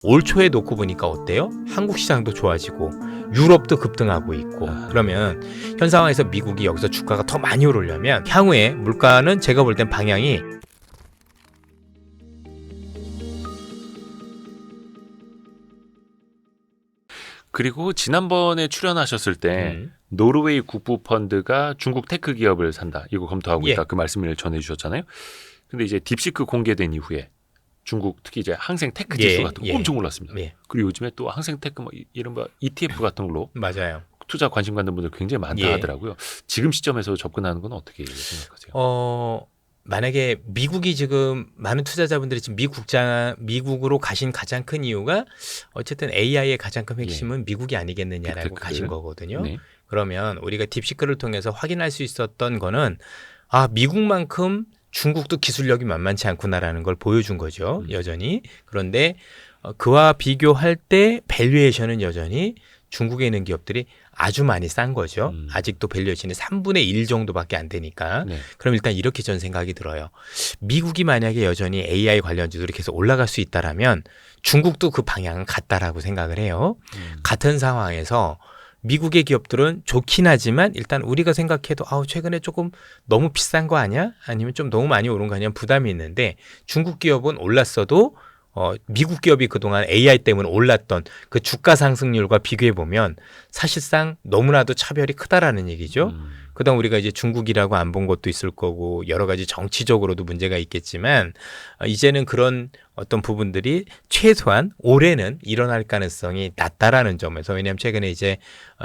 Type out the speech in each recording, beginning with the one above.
올 초에 놓고 보니까 어때요? 한국 시장도 좋아지고 유럽도 급등하고 있고 그러면 현 상황에서 미국이 여기서 주가가 더 많이 오르려면 향후에 물가는 제가 볼 땐 방향이 그리고 지난번에 출연하셨을 때 노르웨이 국부 펀드가 중국 테크 기업을 산다. 이거 검토하고 있다. 그 말씀을 전해주셨잖아요. 근데 이제 딥시크 공개된 이후에 중국 특히 이제 항생 테크 지수 같은 거 엄청 올랐습니다. 그리고 요즘에 또 항생 테크 뭐 이른바 ETF 같은 걸로 맞아요. 투자 관심 갖는 분들 굉장히 많다 하더라고요. 지금 시점에서 접근하는 건 어떻게 생각하세요? 만약에 미국이 지금 많은 투자자분들이 지금 미국으로 가신 가장 큰 이유가 어쨌든 AI의 가장 큰 핵심은 미국이 아니겠느냐라고 가신 거거든요. 그러면 우리가 딥시크를 통해서 확인할 수 있었던 거는 미국만큼 중국도 기술력이 만만치 않구나라는 걸 보여준 거죠. 여전히. 그런데 그와 비교할 때 밸류에이션은 여전히 중국에 있는 기업들이 아주 많이 싼 거죠. 아직도 밸류에이션이 3분의 1 정도밖에 안 되니까. 그럼 일단 이렇게 전 생각이 들어요. 미국이 만약에 여전히 AI 관련주들이 계속 올라갈 수 있다라면 중국도 그 방향은 같다라고 생각을 해요. 같은 상황에서 미국의 기업들은 좋긴 하지만 일단 우리가 생각해도 최근에 조금 너무 비싼 거 아니야? 아니면 좀 너무 많이 오른 거 아니야? 부담이 있는데 중국 기업은 올랐어도 미국 기업이 그동안 AI 때문에 올랐던 그 주가 상승률과 비교해 보면 사실상 너무나도 차별이 크다라는 얘기죠. 그다음 우리가 이제 중국이라고 안 본 것도 있을 거고 여러 가지 정치적으로도 문제가 있겠지만 이제는 그런 어떤 부분들이 최소한 올해는 일어날 가능성이 낮다라는 점에서 왜냐하면 최근에 이제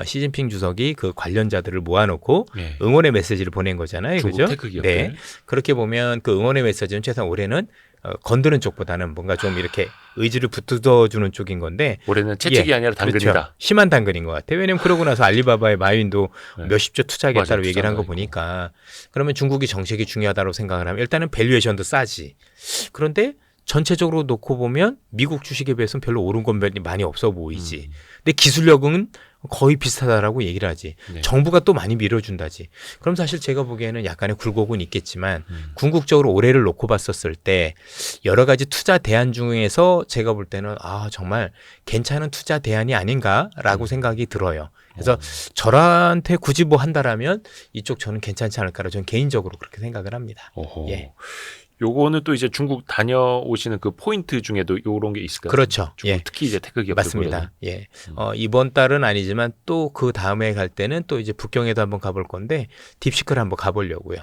시진핑 주석이 그 관련자들을 모아놓고 응원의 메시지를 보낸 거잖아요. 중국 그죠? 테크 기업들. 네. 그렇게 보면 그 응원의 메시지는 최소한 올해는 건드는 쪽보다는 뭔가 좀 이렇게 의지를 붙들어주는 쪽인 건데 올해는 채찍이 아니라 당근이다. 그렇죠. 심한 당근인 것 같아요. 왜냐하면 그러고 나서 알리바바의 마윈도 몇십조 투자하겠다고 얘기를 한 거 보니까 그러면 중국이 정책이 중요하다고 생각을 하면 일단은 밸류에이션도 싸지. 그런데 전체적으로 놓고 보면 미국 주식에 비해서는 별로 오른 건 많이 없어 보이지. 근데 기술력은 거의 비슷하다라고 얘기를 하지. 정부가 또 많이 밀어준다지. 그럼 사실 제가 보기에는 약간의 굴곡은 있겠지만 궁극적으로 올해를 놓고 봤었을 때 여러 가지 투자 대안 중에서 제가 볼 때는 정말 괜찮은 투자 대안이 아닌가라고 생각이 들어요. 그래서 저한테 굳이 뭐 한다라면 이쪽 저는 괜찮지 않을까라고 저는 개인적으로 그렇게 생각을 합니다. 요거는 또 이제 중국 다녀오시는 그 포인트 중에도 요런 게 있을까요? 그렇죠. 중국 특히 이제 테크 기업들 맞습니다. 이번 달은 아니지만 또 그 다음에 갈 때는 또 이제 북경에도 한번 가볼 건데 딥시크를 한번 가보려고요.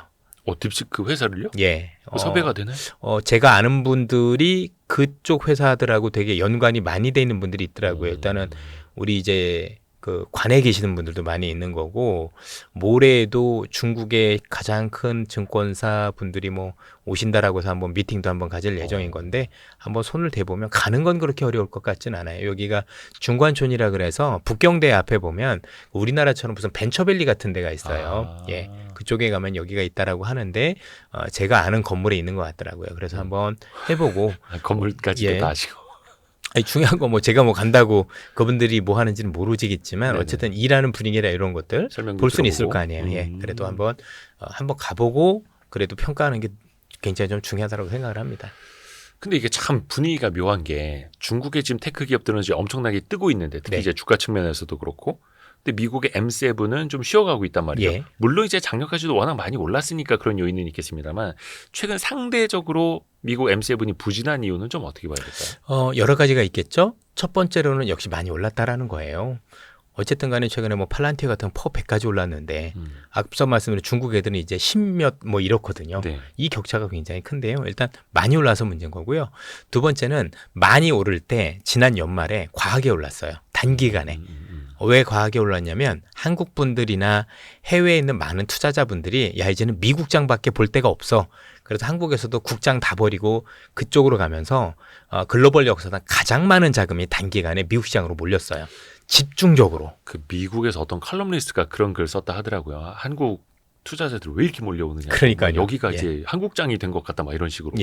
딥시크 회사를요? 섭외가 되나요? 제가 아는 분들이 그쪽 회사들하고 되게 연관이 많이 돼 있는 분들이 있더라고요. 일단은 우리 이제 그 관에 계시는 분들도 많이 있는 거고 모레에도 중국의 가장 큰 증권사 분들이 뭐 오신다라고 해서 한번 미팅도 한번 가질 예정인 건데 한번 손을 대보면 가는 건 그렇게 어려울 것 같진 않아요. 여기가 중관촌이라 그래서 북경대 앞에 보면 우리나라처럼 무슨 벤처밸리 같은 데가 있어요. 그쪽에 가면 여기가 있다라고 하는데 제가 아는 건물에 있는 것 같더라고요. 그래서 한번 해보고 건물까지도 다 아시고. 중요한 건 제가 간다고 그분들이 뭐 하는지는 모르지겠지만 어쨌든 일하는 분위기라 이런 것들 볼 수는 있을 거 아니에요. 그래도 한번 가보고 그래도 평가하는 게 굉장히 좀 중요하다고 생각을 합니다. 근데 이게 참 분위기가 묘한 게 중국의 지금 테크 기업들은 이제 엄청나게 뜨고 있는데 특히 이제 주가 측면에서도 그렇고 근데 미국의 M7은 좀 쉬어가고 있단 말이에요. 물론 이제 작년까지도 워낙 많이 올랐으니까 그런 요인은 있겠습니다만 최근 상대적으로 미국 M7이 부진한 이유는 좀 어떻게 봐야 될까요? 여러 가지가 있겠죠. 첫 번째로는 역시 많이 올랐다라는 거예요. 어쨌든 간에 최근에 팔란티어 같은 퍼 100까지 올랐는데 앞서 말씀드린 중국 애들은 이제 10몇 이렇거든요. 이 격차가 굉장히 큰데요. 일단 많이 올라서 문제인 거고요. 두 번째는 많이 오를 때 지난 연말에 과하게 올랐어요. 단기간에. 왜 과하게 올랐냐면 한국 분들이나 해외에 있는 많은 투자자분들이 이제는 미국장밖에 볼 데가 없어. 그래서 한국에서도 국장 다 버리고 그쪽으로 가면서 글로벌 역사상 가장 많은 자금이 단기간에 미국 시장으로 몰렸어요. 집중적으로. 그 미국에서 어떤 칼럼니스트가 그런 글 썼다 하더라고요. 한국 투자자들 왜 이렇게 몰려오느냐. 그러니까요. 여기가 이제 한국장이 된 것 같다 막 이런 식으로.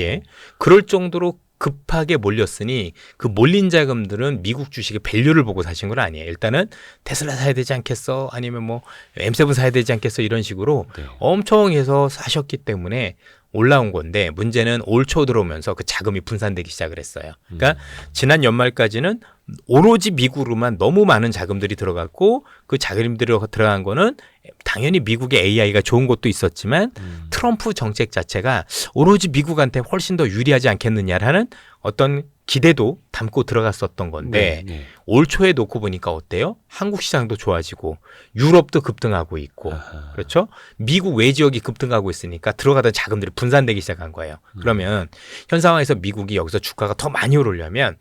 그럴 정도로 급하게 몰렸으니 그 몰린 자금들은 미국 주식의 밸류를 보고 사신 건 아니에요. 일단은 테슬라 사야 되지 않겠어? 아니면 M7 사야 되지 않겠어? 이런 식으로 엄청 해서 사셨기 때문에 올라온 건데 문제는 올 초 들어오면서 그 자금이 분산되기 시작을 했어요. 그러니까 지난 연말까지는 오로지 미국으로만 너무 많은 자금들이 들어갔고 그 자금들이 들어간 거는 당연히 미국의 AI가 좋은 것도 있었지만 트럼프 정책 자체가 오로지 미국한테 훨씬 더 유리하지 않겠느냐라는 어떤 기대도 담고 들어갔었던 건데 올 초에 놓고 보니까 어때요? 한국 시장도 좋아지고 유럽도 급등하고 있고 그렇죠? 미국 외지역이 급등하고 있으니까 들어가던 자금들이 분산되기 시작한 거예요. 그러면 현 상황에서 미국이 여기서 주가가 더 많이 오르려면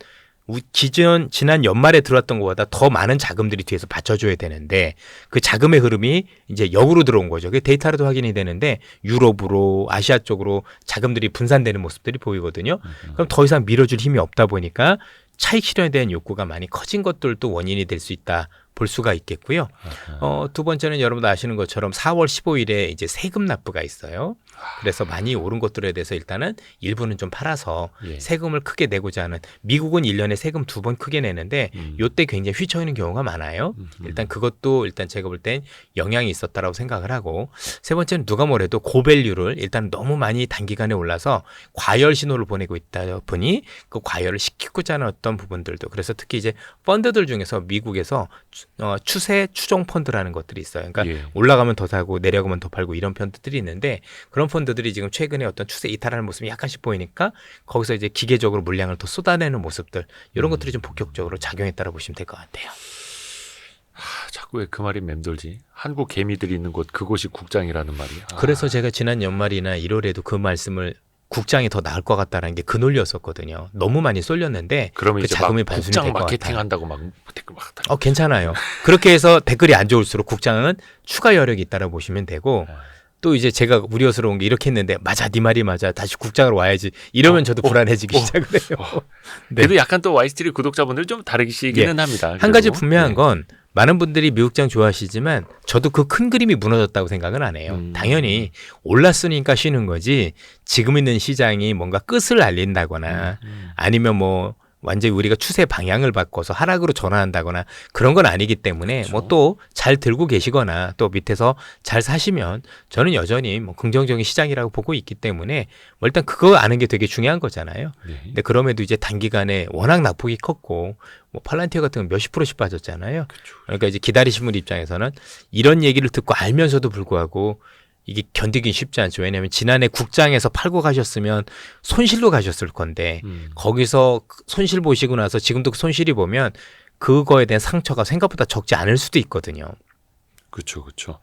지난 연말에 들어왔던 것보다 더 많은 자금들이 뒤에서 받쳐줘야 되는데 그 자금의 흐름이 이제 역으로 들어온 거죠. 그게 데이터로도 확인이 되는데 유럽으로 아시아 쪽으로 자금들이 분산되는 모습들이 보이거든요. 그럼 더 이상 밀어줄 힘이 없다 보니까 차익 실현에 대한 욕구가 많이 커진 것들도 원인이 될 수 있다. 볼 수가 있겠고요. 두 번째는 여러분도 아시는 것처럼 4월 15일에 이제 세금 납부가 있어요. 그래서 많이 오른 것들에 대해서 일단은 일부는 좀 팔아서 세금을 크게 내고자 하는 미국은 1년에 세금 2번 크게 내는데 요때 굉장히 휘청이는 경우가 많아요. 일단 그것도 일단 제가 볼 땐 영향이 있었다라고 생각을 하고 세 번째는 누가 뭐래도 고밸류를 일단 너무 많이 단기간에 올라서 과열 신호를 보내고 있다 보니 그 과열을 시키고자 하는 어떤 부분들도 그래서 특히 이제 펀드들 중에서 미국에서 추세 추종 펀드라는 것들이 있어요. 그러니까 올라가면 더 사고 내려가면 더 팔고 이런 펀드들이 있는데 그런 펀드들이 지금 최근에 어떤 추세 이탈하는 모습이 약간씩 보이니까 거기서 이제 기계적으로 물량을 더 쏟아내는 모습들 이런 것들이 좀 본격적으로 작용했다고 보시면 될 것 같아요. 자꾸 왜 그 말이 맴돌지? 한국 개미들이 있는 곳 그곳이 국장이라는 말이야. 그래서 제가 지난 연말이나 1월에도 그 말씀을 국장이 더 나을 것 같다는 게 그 논리였었거든요. 너무 많이 쏠렸는데 그러면 그 이제 자금이 막 반순이 국장 될 것 마케팅 같다. 한다고 막 댓글 막 달고. 괜찮아요. 그렇게 해서 댓글이 안 좋을수록 국장은 추가 여력이 있다고 보시면 되고 또 이제 제가 우려스러운 게 이렇게 했는데 맞아 네 말이 맞아 다시 국장으로 와야지 이러면 저도 불안해지기 시작을 해요. 네. 그래도 약간 또 와이스트리 구독자분들 좀 다르시기는 합니다. 한 가지 그래도. 분명한 건 많은 분들이 미국장 좋아하시지만 저도 그 큰 그림이 무너졌다고 생각은 안 해요. 당연히 올랐으니까 쉬는 거지 지금 있는 시장이 뭔가 끝을 알린다거나 아니면 뭐 완전히 우리가 추세 방향을 바꿔서 하락으로 전환한다거나 그런 건 아니기 때문에 그렇죠. 뭐 또 잘 들고 계시거나 또 밑에서 잘 사시면 저는 여전히 뭐 긍정적인 시장이라고 보고 있기 때문에 뭐 일단 그거 아는 게 되게 중요한 거잖아요. 근데 그럼에도 이제 단기간에 워낙 낙폭이 컸고 뭐 팔란티어 같은 건 몇십 프로씩 빠졌잖아요. 그러니까 이제 기다리신 분 입장에서는 이런 얘기를 듣고 알면서도 불구하고 이게 견디긴 쉽지 않죠. 왜냐하면 지난해 국장에서 팔고 가셨으면 손실로 가셨을 건데 거기서 손실 보시고 나서 지금도 손실이 보면 그거에 대한 상처가 생각보다 적지 않을 수도 있거든요. 그렇죠.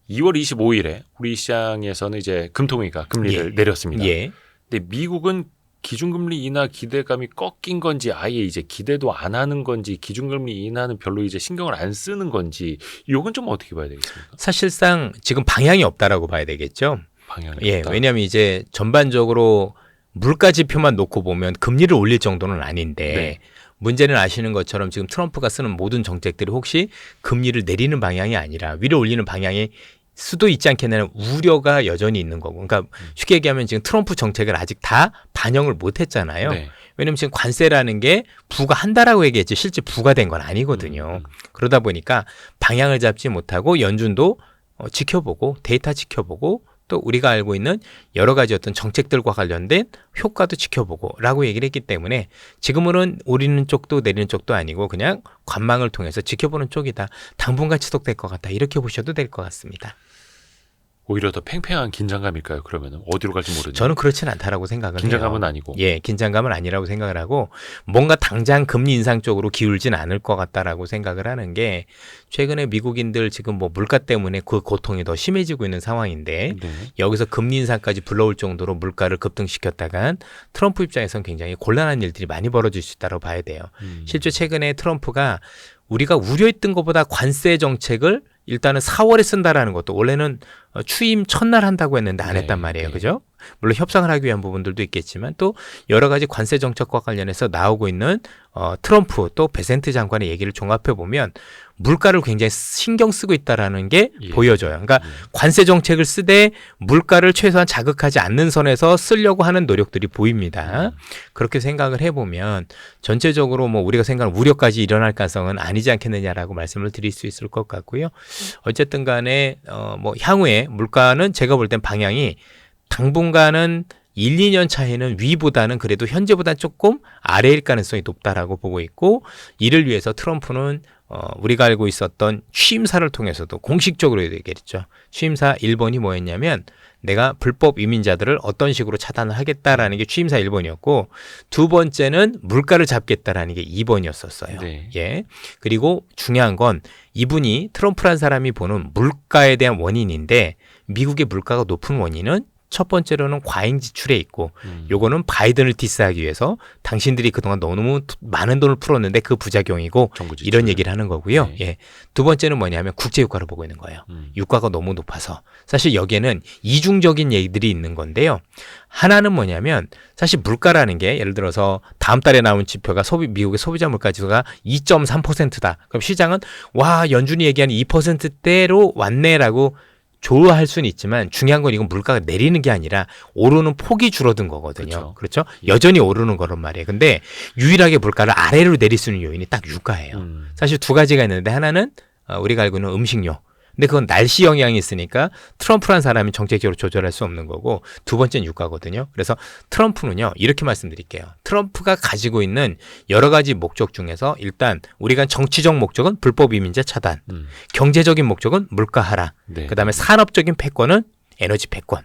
2월 25일에 우리 시장에서는 이제 금통위가 금리를 내렸습니다. 근데 미국은 기준금리 인하 기대감이 꺾인 건지 아예 이제 기대도 안 하는 건지 기준금리 인하는 별로 이제 신경을 안 쓰는 건지 이건 좀 어떻게 봐야 되겠습니까? 사실상 지금 방향이 없다라고 봐야 되겠죠. 방향이 없다. 왜냐하면 이제 전반적으로 물가 지표만 놓고 보면 금리를 올릴 정도는 아닌데 문제는 아시는 것처럼 지금 트럼프가 쓰는 모든 정책들이 혹시 금리를 내리는 방향이 아니라 위로 올리는 방향이 수도 있지 않겠냐는 우려가 여전히 있는 거고. 그러니까 쉽게 얘기하면 지금 트럼프 정책을 아직 다 반영을 못 했잖아요. 왜냐하면 지금 관세라는 게 부과한다라고 얘기했지 실제 부과된 건 아니거든요. 그러다 보니까 방향을 잡지 못하고 연준도 지켜보고 데이터 지켜보고 또 우리가 알고 있는 여러 가지 어떤 정책들과 관련된 효과도 지켜보고 라고 얘기를 했기 때문에 지금은 오르는 쪽도 내리는 쪽도 아니고 그냥 관망을 통해서 지켜보는 쪽이다. 당분간 지속될 것 같다. 이렇게 보셔도 될 것 같습니다. 오히려 더 팽팽한 긴장감일까요? 그러면 어디로 갈지 모르는. 저는 그렇진 않다라고 생각을 긴장감은 해요. 아니고. 긴장감은 아니라고 생각을 하고 뭔가 당장 금리 인상 쪽으로 기울진 않을 것 같다라고 생각을 하는 게 최근에 미국인들 지금 뭐 물가 때문에 그 고통이 더 심해지고 있는 상황인데 여기서 금리 인상까지 불러올 정도로 물가를 급등시켰다간 트럼프 입장에서는 굉장히 곤란한 일들이 많이 벌어질 수 있다고 봐야 돼요. 실제 최근에 트럼프가 우리가 우려했던 것보다 관세 정책을 일단은 4월에 쓴다라는 것도 원래는 취임 첫날 한다고 했는데 안 했단 말이에요. 그죠? 물론 협상을 하기 위한 부분들도 있겠지만 또 여러 가지 관세 정책과 관련해서 나오고 있는 트럼프 또 베센트 장관의 얘기를 종합해 보면 물가를 굉장히 신경 쓰고 있다라는 게 보여져요. 그러니까 관세 정책을 쓰되 물가를 최소한 자극하지 않는 선에서 쓰려고 하는 노력들이 보입니다. 그렇게 생각을 해보면 전체적으로 뭐 우리가 생각하는 우려까지 일어날 가능성은 아니지 않겠느냐라고 말씀을 드릴 수 있을 것 같고요. 어쨌든 간에 뭐 향후에 물가는 제가 볼 땐 방향이 당분간은 1, 2년 차에는 위보다는 그래도 현재보다 조금 아래일 가능성이 높다라고 보고 있고, 이를 위해서 트럼프는 우리가 알고 있었던 취임사를 통해서도 공식적으로 얘기했죠. 취임사 1번이 뭐였냐면 내가 불법 이민자들을 어떤 식으로 차단을 하겠다라는 게 취임사 1번이었고, 두 번째는 물가를 잡겠다라는 게 2번이었었어요. 네. 예. 그리고 중요한 건 이분이 트럼프란 사람이 보는 물가에 대한 원인인데, 미국의 물가가 높은 원인은 첫 번째로는 과잉 지출에 있고, 요거는 바이든을 디스하기 위해서 당신들이 그동안 너무 많은 돈을 풀었는데 그 부작용이고, 이런 얘기를 하는 거고요. 네. 예. 두 번째는 뭐냐면 국제 유가를 보고 있는 거예요. 유가가 너무 높아서. 사실 여기에는 이중적인 얘기들이 있는 건데요. 하나는 뭐냐면 사실 물가라는 게 예를 들어서 다음 달에 나온 지표가 미국의 소비자 물가 지수가 2.3%다. 그럼 시장은 와, 연준이 얘기하는 2%대로 왔네라고 좋아할 수는 있지만, 중요한 건 이건 물가가 내리는 게 아니라 오르는 폭이 줄어든 거거든요. 그렇죠? 여전히 오르는 거란 말이에요. 근데 유일하게 물가를 아래로 내릴 수 있는 요인이 딱 유가예요. 사실 두 가지가 있는데, 하나는 우리가 알고 있는 음식료. 근데 그건 날씨 영향이 있으니까 트럼프란 사람이 정책적으로 조절할 수 없는 거고, 두 번째는 유가거든요. 그래서 트럼프는요, 이렇게 말씀드릴게요. 트럼프가 가지고 있는 여러 가지 목적 중에서 일단 우리가 정치적 목적은 불법 이민자 차단, 경제적인 목적은 물가 하락, 네. 그다음에 산업적인 패권은 에너지 패권.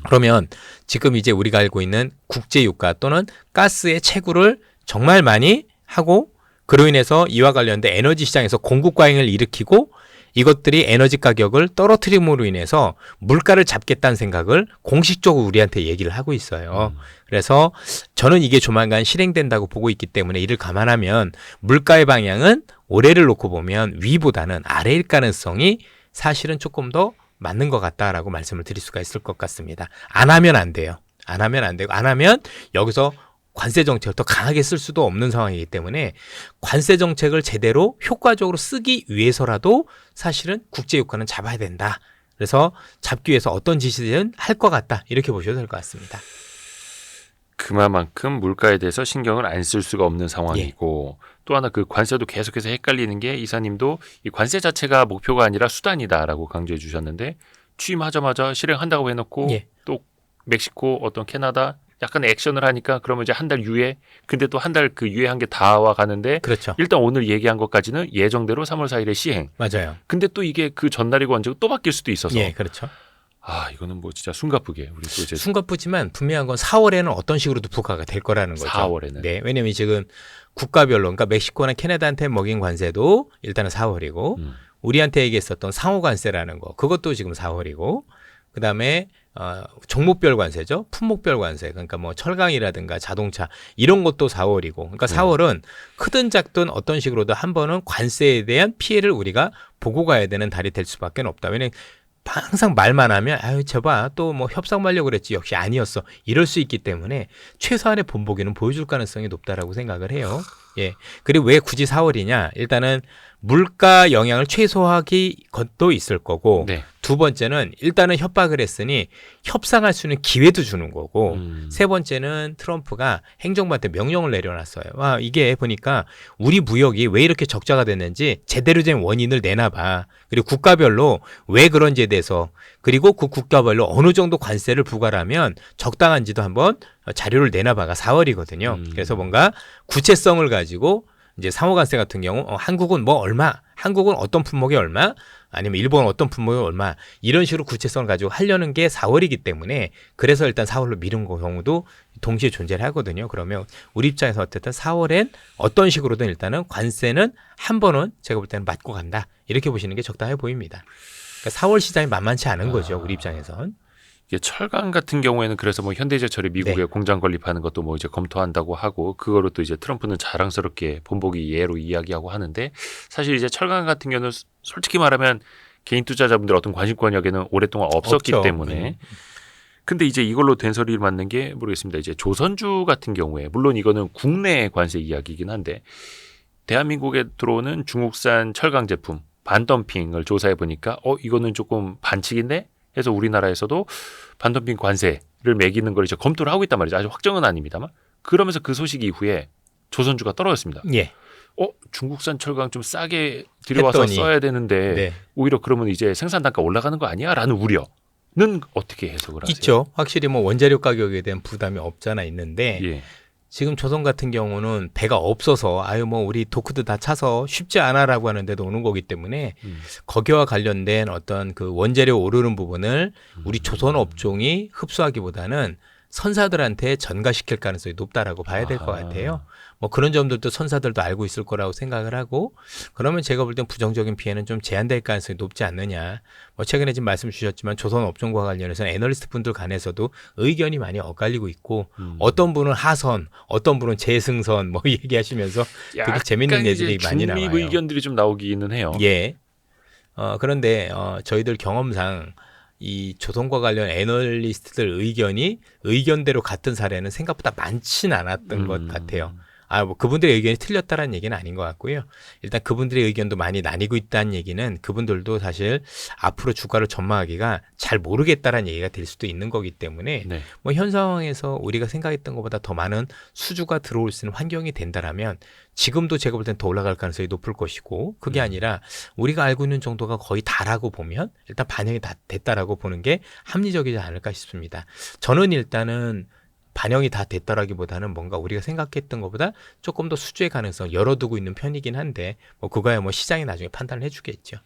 그러면 지금 이제 우리가 알고 있는 국제 유가 또는 가스의 채굴을 정말 많이 하고, 그로 인해서 이와 관련된 에너지 시장에서 공급 과잉을 일으키고, 이것들이 에너지 가격을 떨어뜨림으로 인해서 물가를 잡겠다는 생각을 공식적으로 우리한테 얘기를 하고 있어요. 그래서 저는 이게 조만간 실행된다고 보고 있기 때문에 이를 감안하면 물가의 방향은 올해를 놓고 보면 위보다는 아래일 가능성이 사실은 조금 더 맞는 것 같다라고 말씀을 드릴 수가 있을 것 같습니다. 안 하면 안 돼요. 안 하면 안 되고, 안 하면 여기서 관세 정책을 더 강하게 쓸 수도 없는 상황이기 때문에 관세 정책을 제대로 효과적으로 쓰기 위해서라도 사실은 국제 유가는 잡아야 된다. 그래서 잡기 위해서 어떤 짓이든 할 것 같다. 이렇게 보셔도 될 것 같습니다. 그만큼 물가에 대해서 신경을 안 쓸 수가 없는 상황이고, 또 하나 그 관세도 계속해서 헷갈리는 게, 이사님도 이 관세 자체가 목표가 아니라 수단이다라고 강조해 주셨는데, 취임하자마자 실행한다고 해놓고 또 멕시코, 어떤 캐나다 약간 액션을 하니까 그러면 이제 한 달 유예, 근데 또 한 달 그 유예한 게 다 와 가는데, 그렇죠. 일단 오늘 얘기한 것까지는 예정대로 3월 4일에 시행. 맞아요. 근데 또 이게 그 전날이고 언제고 또 바뀔 수도 있어서. 예, 그렇죠. 이거는 뭐 진짜 숨가쁘게 우리 또 이제 숨가쁘지만 분명한 건 4월에는 어떤 식으로도 부과가 될 거라는 거죠. 4월에는. 네, 왜냐면 지금 국가별로, 그러니까 멕시코나 캐나다한테 먹인 관세도 일단은 4월이고, 우리한테 얘기했었던 상호 관세라는 거, 그것도 지금 4월이고, 그다음에 종목별 관세죠. 품목별 관세. 그러니까 뭐 철강이라든가 자동차 이런 것도 4월이고. 그러니까 4월은 크든 작든 어떤 식으로도 한 번은 관세에 대한 피해를 우리가 보고 가야 되는 달이 될 수밖에 없다. 왜냐면 항상 말만 하면 저봐 또 뭐 협상하려고 그랬지, 역시 아니었어, 이럴 수 있기 때문에 최소한의 본보기는 보여줄 가능성이 높다라고 생각을 해요. 예. 그리고 왜 굳이 4월이냐? 일단은 물가 영향을 최소화하기 것도 있을 거고, 두 번째는 일단은 협박을 했으니 협상할 수 있는 기회도 주는 거고, 세 번째는 트럼프가 행정부한테 명령을 내려놨어요. 이게 보니까 우리 무역이 왜 이렇게 적자가 됐는지 제대로 된 원인을 내놔봐. 그리고 국가별로 왜 그런지에 대해서, 그리고 그 국가별로 어느 정도 관세를 부과하면 적당한지도 한번 자료를 내놔봐가 4월이거든요. 그래서 뭔가 구체성을 가지고 이제 상호관세 같은 경우 한국은 뭐 얼마, 한국은 어떤 품목이 얼마, 아니면 일본은 어떤 품목이 얼마, 이런 식으로 구체성을 가지고 하려는 게 4월이기 때문에, 그래서 일단 4월로 미룬 경우도 동시에 존재를 하거든요. 그러면 우리 입장에서 어쨌든 4월엔 어떤 식으로든 일단은 관세는 한 번은 제가 볼 때는 맞고 간다, 이렇게 보시는 게 적당해 보입니다. 그러니까 4월 시장이 만만치 않은 거죠, 우리 입장에선. 이게 철강 같은 경우에는 그래서 뭐 현대제철이 미국에 공장 건립하는 것도 뭐 이제 검토한다고 하고, 그거로 또 이제 트럼프는 자랑스럽게 본보기 예로 이야기하고 하는데, 사실 이제 철강 같은 경우는 솔직히 말하면 개인 투자자분들 어떤 관심권역에는 오랫동안 없었기 때문에. 근데 이제 이걸로 된 소리를 맞는 게 모르겠습니다. 이제 조선주 같은 경우에, 물론 이거는 국내 관세 이야기이긴 한데, 대한민국에 들어오는 중국산 철강 제품 반덤핑을 조사해 보니까 이거는 조금 반칙인데 해서 우리나라에서도 반덤핑 관세를 매기는 걸 이제 검토를 하고 있단 말이죠. 아직 확정은 아닙니다만. 그러면서 그 소식 이후에 조선주가 떨어졌습니다. 중국산 철강 좀 싸게 들여와서 했더니, 써야 되는데 네. 오히려 그러면 이제 생산 단가 올라가는 거 아니야?라는 우려는 어떻게 해석을 하세요? 있죠. 확실히 뭐 원자력 가격에 대한 부담이 없잖아 있는데 예. 지금 조선 같은 경우는 배가 없어서 아유 뭐 우리 도크도 다 차서 쉽지 않아라고 하는데도 오는 거기 때문에 거기와 관련된 어떤 그 원재료 오르는 부분을 우리 조선 업종이 흡수하기보다는 선사들한테 전가시킬 가능성이 높다라고 봐야 될 것 같아요. 뭐 그런 점들도 선사들도 알고 있을 거라고 생각을 하고 그러면 제가 볼 땐 부정적인 피해는 좀 제한될 가능성이 높지 않느냐. 뭐 최근에 지금 말씀 주셨지만 조선 업종과 관련해서 애널리스트 분들 간에서도 의견이 많이 엇갈리고 있고 어떤 분은 하선, 어떤 분은 재승선 뭐 얘기하시면서 되게 재밌는 얘기들이 많이 나와요. 중립 의견들이 좀 나오기는 해요. 예. 그런데 저희들 경험상 이 조선과 관련 애널리스트들 의견이 의견대로 같은 사례는 생각보다 많진 않았던 것 같아요. 뭐 그분들의 의견이 틀렸다라는 얘기는 아닌 것 같고요. 일단 그분들의 의견도 많이 나뉘고 있다는 얘기는 그분들도 사실 앞으로 주가를 전망하기가 잘 모르겠다라는 얘기가 될 수도 있는 거기 때문에 네. 뭐 현 상황에서 우리가 생각했던 것보다 더 많은 수주가 들어올 수 있는 환경이 된다라면 지금도 제가 볼 땐 더 올라갈 가능성이 높을 것이고 그게 아니라 우리가 알고 있는 정도가 거의 다라고 보면 일단 반영이 다 됐다라고 보는 게 합리적이지 않을까 싶습니다. 저는 일단은 반영이 다 됐다라기보다는 뭔가 우리가 생각했던 것보다 조금 더 수주의 가능성 열어두고 있는 편이긴 한데 뭐 그거야 뭐 시장이 나중에 판단을 해주겠죠.